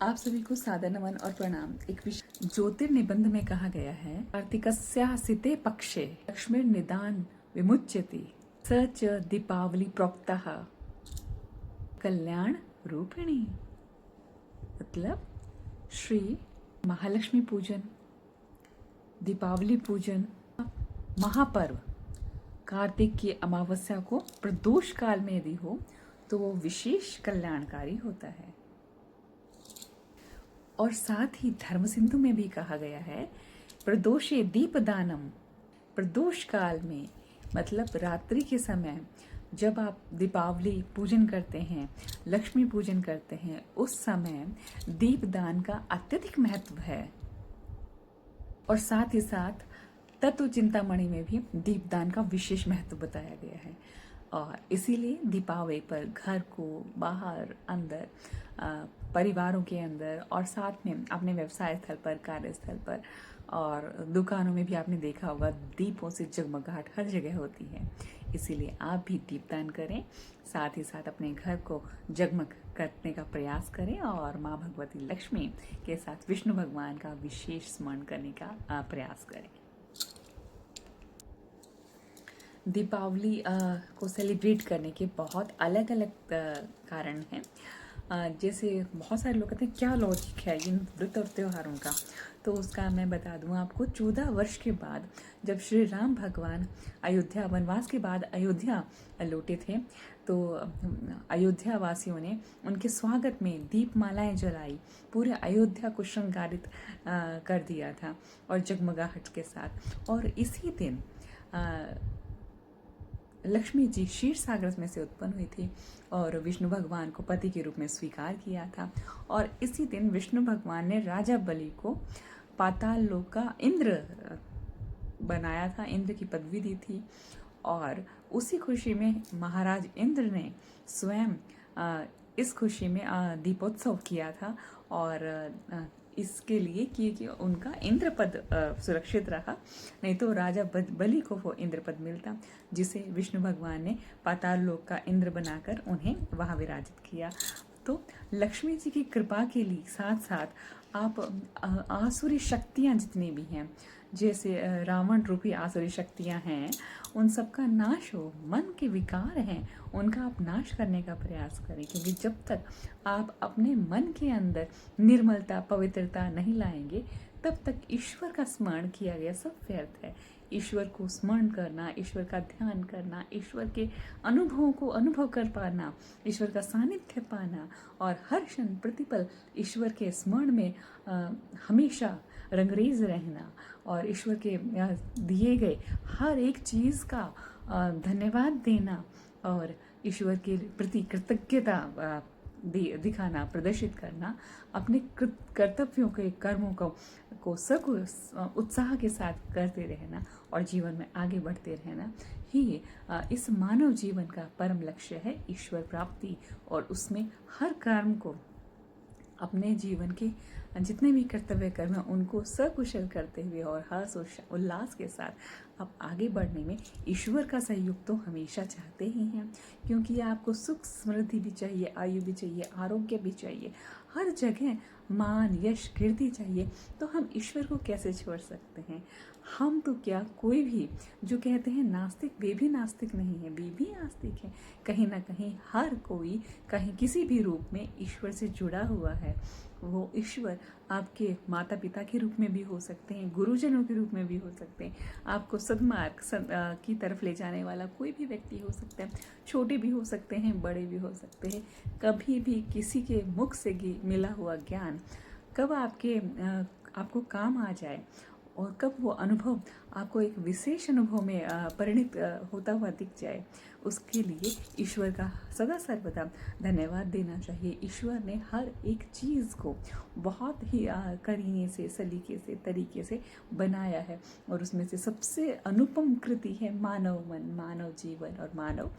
आप सभी को सादर नमन और प्रणाम। एक ज्योतिर्निबंध में कहा गया है, कार्तिकस्यासिते पक्षे लक्ष्मीर्निदान विमुच्यति स च दीपावली प्रोक्तः कल्याण रूपिणी। मतलब श्री महालक्ष्मी पूजन, दीपावली पूजन, महापर्व कार्तिक की अमावस्या को प्रदोष काल में यदि हो तो वो विशेष कल्याणकारी होता है। और साथ ही धर्म सिंधु में भी कहा गया है, प्रदोषे दीपदानम। प्रदोष काल में मतलब रात्रि के समय जब आप दीपावली पूजन करते हैं, लक्ष्मी पूजन करते हैं, उस समय दीपदान का अत्यधिक महत्व है। और साथ ही साथ तत्व चिंतामणि में भी दीपदान का विशेष महत्व बताया गया है। और इसीलिए दीपावली पर घर को बाहर अंदर, परिवारों के अंदर और साथ में अपने व्यवसाय स्थल पर, कार्यस्थल पर और दुकानों में भी आपने देखा होगा दीपों से जगमगाहट हर जगह होती है। इसीलिए आप भी दीपदान करें, साथ ही साथ अपने घर को जगमग करने का प्रयास करें और माँ भगवती लक्ष्मी के साथ विष्णु भगवान का विशेष स्मरण करने का प्रयास करें। दीपावली को सेलिब्रेट करने के बहुत अलग अलग कारण हैं। जैसे बहुत सारे लोग कहते हैं क्या लॉजिक है इन व्रत और त्योहारों का, तो उसका मैं बता दूं आपको। 14 वर्ष के बाद जब श्री राम भगवान अयोध्या वनवास के बाद अयोध्या लौटे थे, तो अयोध्या वासियों ने उनके स्वागत में दीपमालाएं जलाई, पूरे अयोध्या को श्रृंगारित कर दिया था और जगमगाहट के साथ। और इसी दिन लक्ष्मी जी क्षीर सागर में से उत्पन्न हुई थी और विष्णु भगवान को पति के रूप में स्वीकार किया था। और इसी दिन विष्णु भगवान ने राजा बलि को पाताल लोक का इंद्र बनाया था, इंद्र की पदवी दी थी। और उसी खुशी में महाराज इंद्र ने स्वयं इस खुशी में दीपोत्सव किया था। और इसके लिए कि उनका इंद्र पद सुरक्षित रहा, नहीं तो राजा बलि को वो इंद्र पद मिलता, जिसे विष्णु भगवान ने पाताल लोक का इंद्र बनाकर उन्हें वहाँ विराजित किया। तो लक्ष्मी जी की कृपा के लिए साथ साथ आप आसुरी शक्तियाँ जितनी भी हैं, जैसे रावण रूपी आसुरी शक्तियाँ हैं, उन सब का नाश हो। मन के विकार हैं उनका आप नाश करने का प्रयास करें, क्योंकि जब तक आप अपने मन के अंदर निर्मलता, पवित्रता नहीं लाएंगे, तब तक ईश्वर का स्मरण किया गया सब व्यर्थ है। ईश्वर को स्मरण करना, ईश्वर का ध्यान करना, ईश्वर के अनुभवों को अनुभव कर पाना, ईश्वर का सानिध्य पाना और हर क्षण प्रतिपल ईश्वर के स्मरण में हमेशा रंगरेज रहना और ईश्वर के दिए गए हर एक चीज़ का धन्यवाद देना और ईश्वर के प्रति कृतज्ञता दिखाना, प्रदर्शित करना, अपने कर्तव्यों के कर्मों को सब उत्साह के साथ करते रहना और जीवन में आगे बढ़ते रहना ही इस मानव जीवन का परम लक्ष्य है, ईश्वर प्राप्ति। और उसमें हर कर्म को, अपने जीवन के जितने भी कर्तव्य कर्म हैं उनको सकुशल करते हुए और हर्ष उल्लास के साथ आप आगे बढ़ने में ईश्वर का सहयोग तो हमेशा चाहते ही हैं, क्योंकि आपको सुख समृद्धि भी चाहिए, आयु भी चाहिए, आरोग्य भी चाहिए, हर जगह मान यश कीर्ति चाहिए। तो हम ईश्वर को कैसे छोड़ सकते हैं? हम तो क्या, कोई भी जो कहते हैं नास्तिक, वे भी नास्तिक नहीं है, वे भी आस्तिक है। कहीं ना कहीं हर कोई कहीं किसी भी रूप में ईश्वर से जुड़ा हुआ है। वो ईश्वर आपके माता पिता के रूप में भी हो सकते हैं, गुरुजनों के रूप में भी हो सकते हैं, आपको सद्मार्ग की तरफ ले जाने वाला कोई भी व्यक्ति हो सकता है, छोटे भी हो सकते हैं, बड़े भी हो सकते हैं। कभी भी किसी के मुख से मिला हुआ ज्ञान कब आपको काम आ जाए और कब वो अनुभव आपको एक विशेष अनुभव में परिणित होता हुआ दिख जाए, उसके लिए ईश्वर का सदा सर्वदा धन्यवाद देना चाहिए। ईश्वर ने हर एक चीज़ को बहुत ही करीने से, सलीके से, तरीके से बनाया है और उसमें से सबसे अनुपम कृति है मानव मन, मानव जीवन और मानव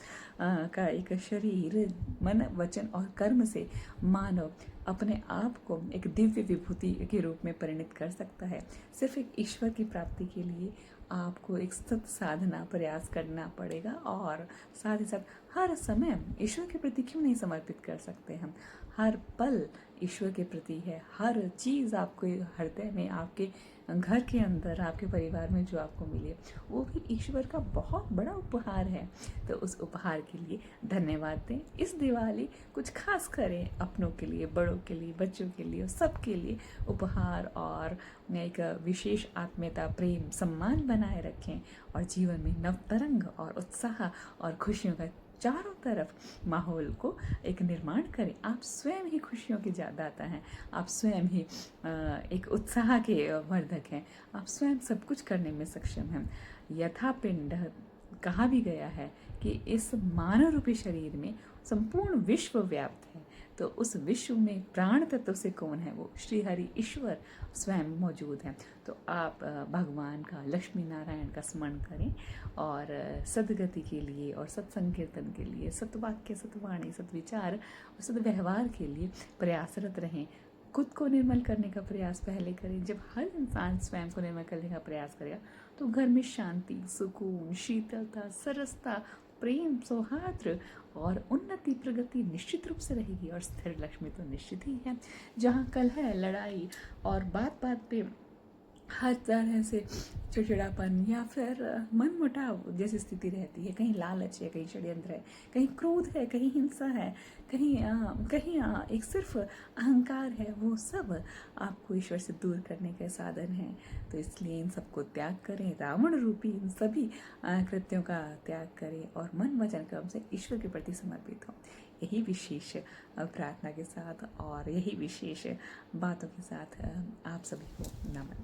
का एक शरीर, मन, वचन और कर्म से मानव अपने आप को एक दिव्य विभूति के रूप में परिणित कर सकता है। सिर्फ एक ईश्वर की प्राप्ति के लिए आपको एक सतत साधना प्रयास करना पड़ेगा और साथ ही साथ हर समय ईश्वर के प्रति क्यों नहीं समर्पित कर सकते हम? हर पल ईश्वर के प्रति है, हर चीज़ आपको हृदय में, आपके घर के अंदर, आपके परिवार में जो आपको मिले वो भी ईश्वर का बहुत बड़ा उपहार है। तो उस उपहार के लिए धन्यवाद दें। इस दिवाली कुछ खास करें अपनों के लिए, बड़ों के लिए, बच्चों के लिए, सबके लिए उपहार और एक विशेष आत्मीयता, प्रेम, सम्मान बनाए रखें और जीवन में नवतरंग और उत्साह और खुशियों का चारों तरफ माहौल को एक निर्माण करें। आप स्वयं ही खुशियों के दाता हैं, आप स्वयं ही एक उत्साह के वर्धक हैं, आप स्वयं सब कुछ करने में सक्षम हैं। यथा पिंड कहा भी गया है कि इस मानव रूपी शरीर में संपूर्ण विश्व व्याप्त है, तो उस विश्व में प्राण तत्व से कौन है? वो श्री हरि ईश्वर स्वयं मौजूद हैं। तो आप भगवान का, लक्ष्मी नारायण का स्मरण करें और सदगति के लिए और सत्संकीर्तन के लिए, सतवाक्य, सतवाणी, सद्विचार और सद्व्यवहार के लिए प्रयासरत रहें। खुद को निर्मल करने का प्रयास पहले करें। जब हर इंसान स्वयं को निर्मल करने का प्रयास करेगा तो घर में शांति, सुकून, शीतलता, सरसता, प्रेम, सौहार्द और उन्नति, प्रगति निश्चित रूप से रहेगी। और स्थिर लक्ष्मी तो निश्चित ही है। जहाँ कलह, लड़ाई और बात बात पे हर तरह से चिड़चिड़ापन या फिर मनमुटाव जैसी स्थिति रहती है, कहीं लालच है, कहीं षड्यंत्र है, कहीं क्रोध है, कहीं हिंसा है, कहीं एक सिर्फ अहंकार है, वो सब आपको ईश्वर से दूर करने के साधन हैं। तो इसलिए इन सबको त्याग करें, रावण रूपी इन सभी कृत्यों का त्याग करें और मन वचन कर्म से ईश्वर के प्रति समर्पित हों। यही विशेष प्रार्थना के साथ और यही विशेष बातों के साथ आप सभी को नमन।